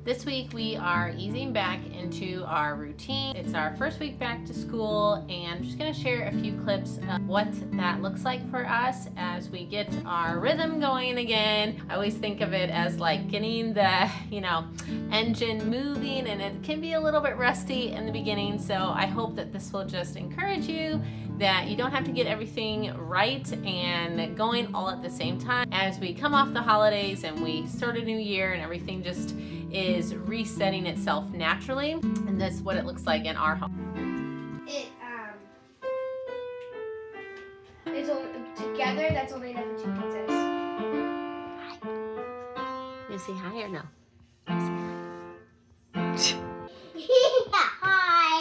This week we are easing back into our routine. It's our first week back to school, and I'm just going to share a few clips of what that looks like for us as we get our rhythm going again. I always think of it as like getting the, engine moving, and it can be a little bit rusty in the beginning. So I hope that this will just encourage you that you don't have to get everything right and going all at the same time. As we come off the holidays and we start a new year and everything just is resetting itself naturally, and that's what it looks like in our home. It's only, together, that's only enough for 2 pizzas. You say hi or no? Hi.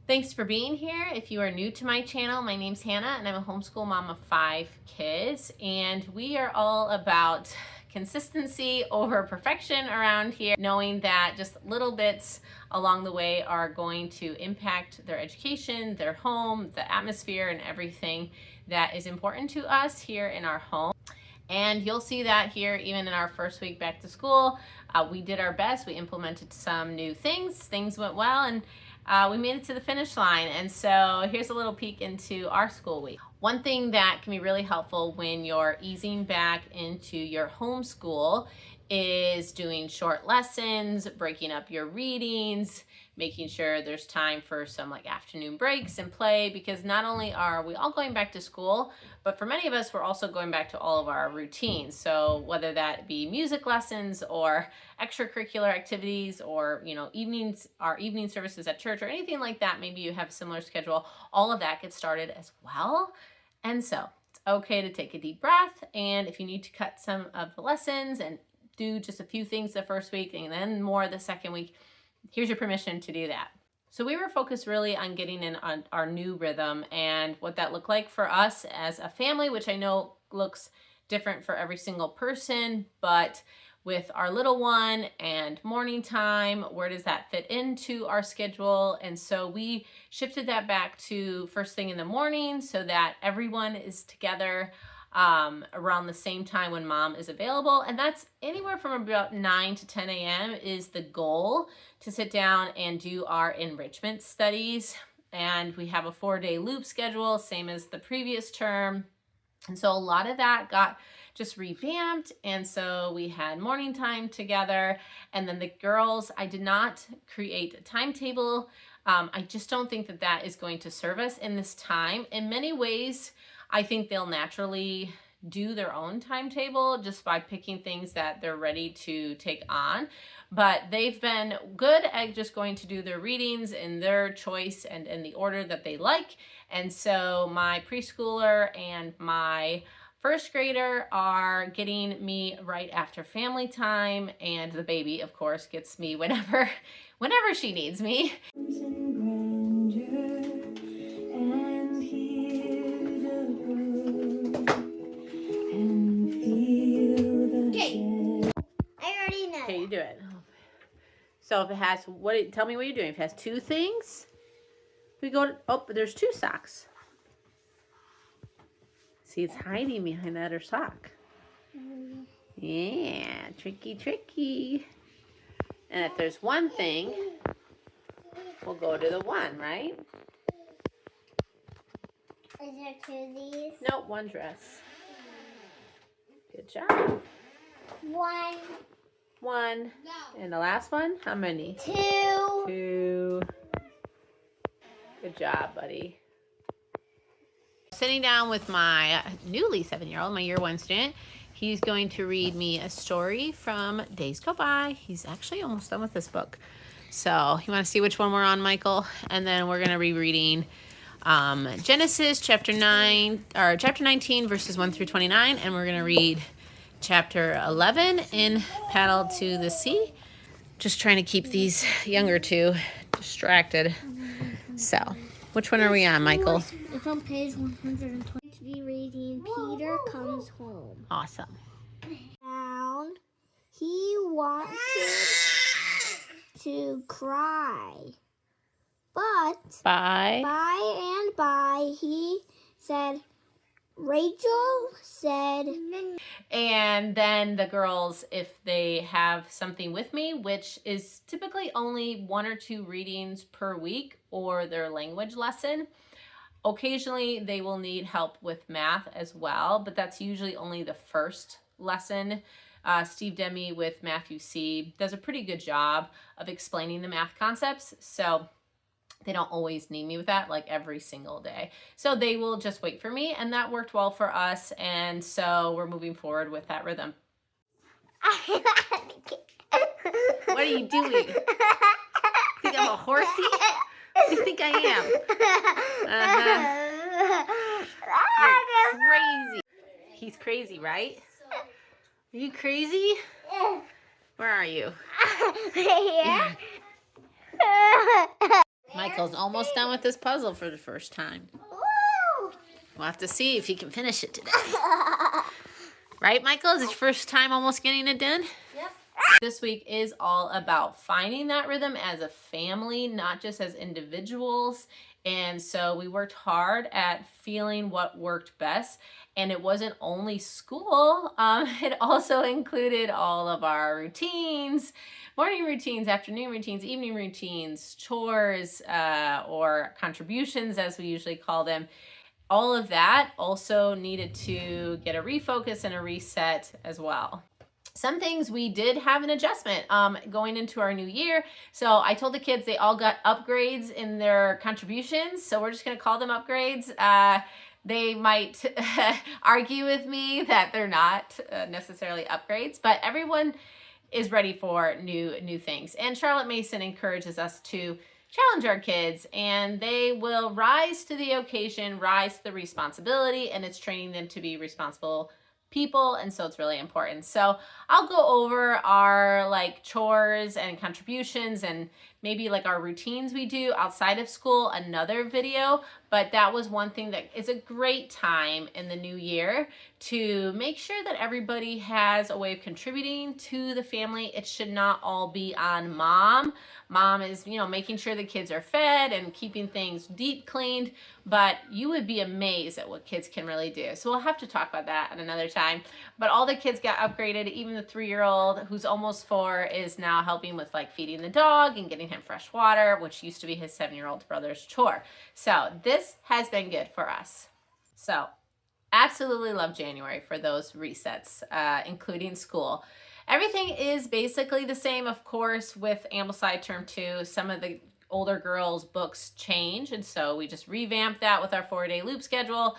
Thanks for being here. If you are new to my channel, my name's Hannah and I'm a homeschool mom of 5 kids, and we are all about consistency over perfection around here, knowing that just little bits along the way are going to impact their education, their home, the atmosphere, and everything that is important to us here in our home. And you'll see that here even in our first week back to school. We did our best. We implemented some new things. Things went well, and we made it to the finish line. And so here's a little peek into our school week. One thing that can be really helpful when you're easing back into your homeschool is doing short lessons, breaking up your readings, making sure there's time for some like afternoon breaks and play, because not only are we all going back to school, but for many of us, we're also going back to all of our routines. So whether that be music lessons or extracurricular activities, or evenings, our evening services at church, or anything like that, maybe you have a similar schedule, all of that gets started as well. And so it's okay to take a deep breath, and if you need to cut some of the lessons and do just a few things the first week and then more the second week, here's your permission to do that. So we were focused really on getting in on our new rhythm and what that looked like for us as a family, which I know looks different for every single person, but with our little one and morning time, where does that fit into our schedule? And so we shifted that back to first thing in the morning so that everyone is together around the same time when mom is available. And that's anywhere from about 9 to 10 a.m. is the goal, to sit down and do our enrichment studies. And we have a 4-day loop schedule, same as the previous term. And so a lot of that got just revamped. And so we had morning time together. And then the girls, I did not create a timetable. I just don't think that that is going to serve us in this time. In many ways, I think they'll naturally do their own timetable just by picking things that they're ready to take on. But they've been good at just going to do their readings in their choice and in the order that they like. And so my preschooler and my first grader are getting me right after family time, and the baby, of course, gets me whenever she needs me. Okay, you do it. So if it has, tell me what you're doing. If it has 2 things, we go to, but there's 2 socks. See, it's hiding behind the other sock. Yeah, tricky. And if there's 1 thing, we'll go to the 1, right? Is there 2 of these? Nope, 1 dress. Good job. 1. And the last one? How many? 2. Good job, buddy. Sitting down with my newly 7-year-old, my year 1 student. He's going to read me a story from Days Go By. He's actually almost done with this book. So you want to see which one we're on, Michael? And then we're going to be reading Genesis chapter 19 verses 1 through 29, and we're going to read chapter 11 in Paddle to the Sea. Just trying to keep these younger 2 distracted. So, which one are we on, Michael? It's on page 120. be reading Peter Comes Home. Awesome. Down. He wanted to cry. But Bye. by he said, Rachel said, And then the girls, if they have something with me, which is typically only 1 or 2 readings per week or their language lesson, occasionally they will need help with math as well, but that's usually only the first lesson. Steve Demi with Matthew C. does a pretty good job of explaining the math concepts, so they don't always need me with that like every single day. So they will just wait for me, and that worked well for us, and so we're moving forward with that rhythm. What are you doing? Think I'm a horsey? What do you think I am? You're crazy. He's crazy, right? Are you crazy? Where are you? Yeah. Michael's almost done with this puzzle for the first time. We'll have to see if he can finish it today. Right, Michael? Is it your first time almost getting it done? Yep. This week is all about finding that rhythm as a family, not just as individuals. And so we worked hard at feeling what worked best. And it wasn't only school. It also included all of our routines, morning routines, afternoon routines, evening routines, chores, or contributions, as we usually call them. All of that also needed to get a refocus and a reset as well. Some things we did have an adjustment going into our new year. So I told the kids they all got upgrades in their contributions. So we're just going to call them upgrades. They might argue with me that they're not necessarily upgrades, but everyone is ready for new things. And Charlotte Mason encourages us to challenge our kids, and they will rise to the occasion, rise to the responsibility, and it's training them to be responsible people, and so it's really important. So I'll go over our like chores and contributions and maybe like our routines we do outside of school, another video, but that was one thing that is a great time in the new year to make sure that everybody has a way of contributing to the family. It should not all be on mom. Mom is, making sure the kids are fed and keeping things deep cleaned, but you would be amazed at what kids can really do. So we'll have to talk about that at another time. But all the kids got upgraded. Even the 3-year-old who's almost 4 is now helping with like feeding the dog and getting him fresh water, which used to be his 7-year-old brother's chore. So this has been good for us. So absolutely love January for those resets, including school. Everything is basically the same, of course, with Ambleside Term 2. Some of the older girls' books change, and so we just revamped that with our 4-day loop schedule,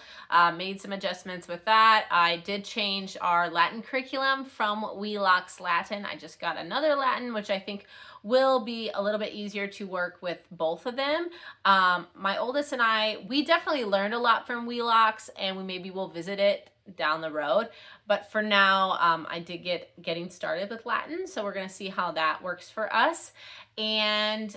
made some adjustments with that. I did change our Latin curriculum from Wheelock's Latin. I just got another Latin, which I think will be a little bit easier to work with both of them. My oldest and I, we definitely learned a lot from Wheelock's, and we maybe will visit it down the road. But for now, I did getting started with Latin, so we're going to see how that works for us. And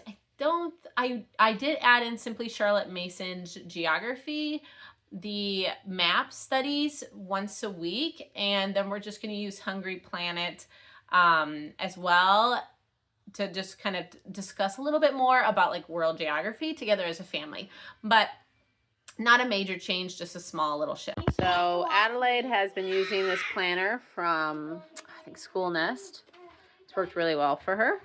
I did add in Simply Charlotte Mason's geography, the map studies once a week, and then we're just going to use Hungry Planet as well to just kind of discuss a little bit more about like world geography together as a family. But not a major change, just a small little shift. So Adelaide has been using this planner from, I think, School Nest. It's worked really well for her.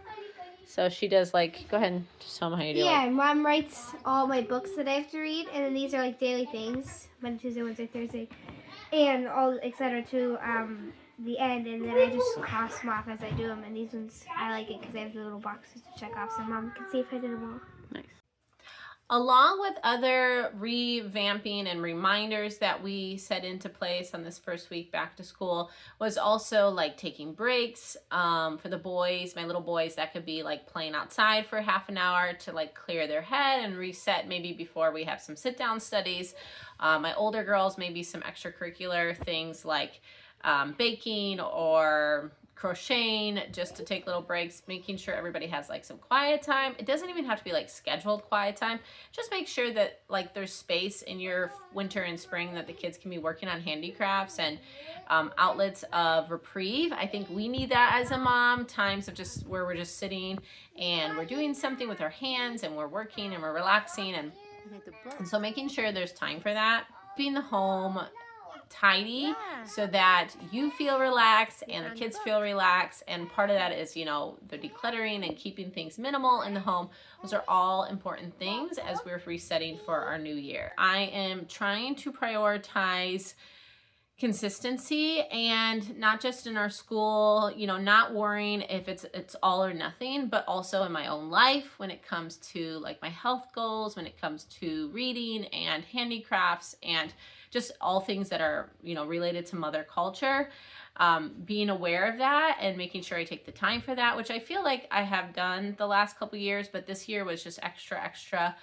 So she does like, go ahead and just tell them how you do it. Yeah, Mom writes all my books that I have to read, and then these are like daily things, Monday, Tuesday, Wednesday, Thursday, and all etc. to the end, and then I just cross them off as I do them. And these ones I like it because I have the little boxes to check off, so Mom can see if I did them all. Nice. Along with other revamping and reminders that we set into place on this first week back to school was also like taking breaks for the boys, my little boys. That could be like playing outside for half an hour to like clear their head and reset maybe before we have some sit down studies. My older girls, maybe some extracurricular things like baking or crocheting, just to take little breaks, making sure everybody has like some quiet time. It doesn't even have to be like scheduled quiet time. Just make sure that like there's space in your winter and spring that the kids can be working on handicrafts and outlets of reprieve. I think we need that as a mom, times of just where we're just sitting and we're doing something with our hands and we're working and we're relaxing, and so making sure there's time for that. Keeping the home tidy so that you feel relaxed and the kids feel relaxed, and part of that is, you know, the decluttering and keeping things minimal in the home. Those are all important things as we're resetting for our new year. I am trying to prioritize consistency, and not just in our school, you know, not worrying if it's all or nothing, but also in my own life when it comes to like my health goals, when it comes to reading and handicrafts and just all things that are, you know, related to mother culture. Being aware of that and making sure I take the time for that, which I feel like I have done the last couple years, but this year was just extra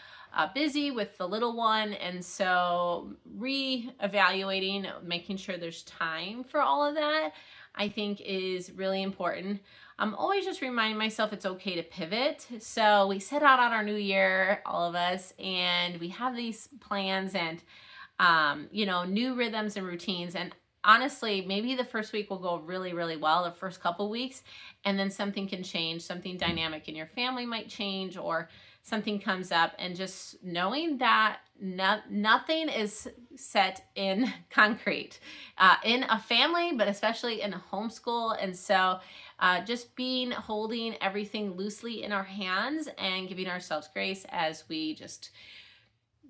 busy with the little one, and so re-evaluating, making sure there's time for all of that, I think is really important. I'm always just reminding myself it's okay to pivot. So we set out on our new year, all of us, and we have these plans and you know, new rhythms and routines. And honestly, maybe the first week will go really, really well, the first couple weeks, and then something can change, something dynamic in your family might change, or something comes up, and just knowing that nothing is set in concrete in a family, but especially in a homeschool. And so just holding everything loosely in our hands and giving ourselves grace as we just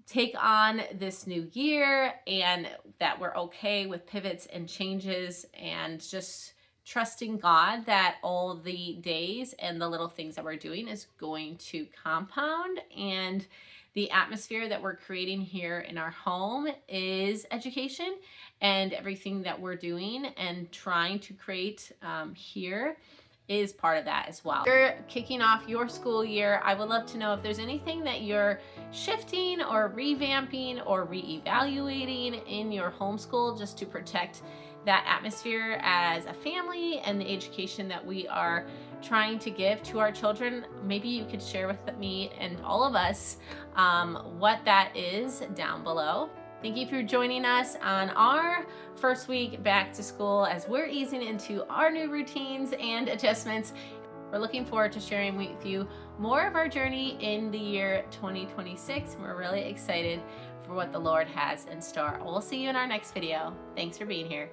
take on this new year, and that we're okay with pivots and changes, and just trusting God that all the days and the little things that we're doing is going to compound, and the atmosphere that we're creating here in our home is education, and everything that we're doing and trying to create here is part of that as well. You're kicking off your school year. I would love to know if there's anything that you're shifting or revamping or reevaluating in your homeschool just to protect that atmosphere as a family and the education that we are trying to give to our children. Maybe you could share with me and all of us what that is down below. Thank you for joining us on our first week back to school as we're easing into our new routines and adjustments. We're looking forward to sharing with you more of our journey in the year 2026. We're really excited for what the Lord has in store. We'll see you in our next video. Thanks for being here.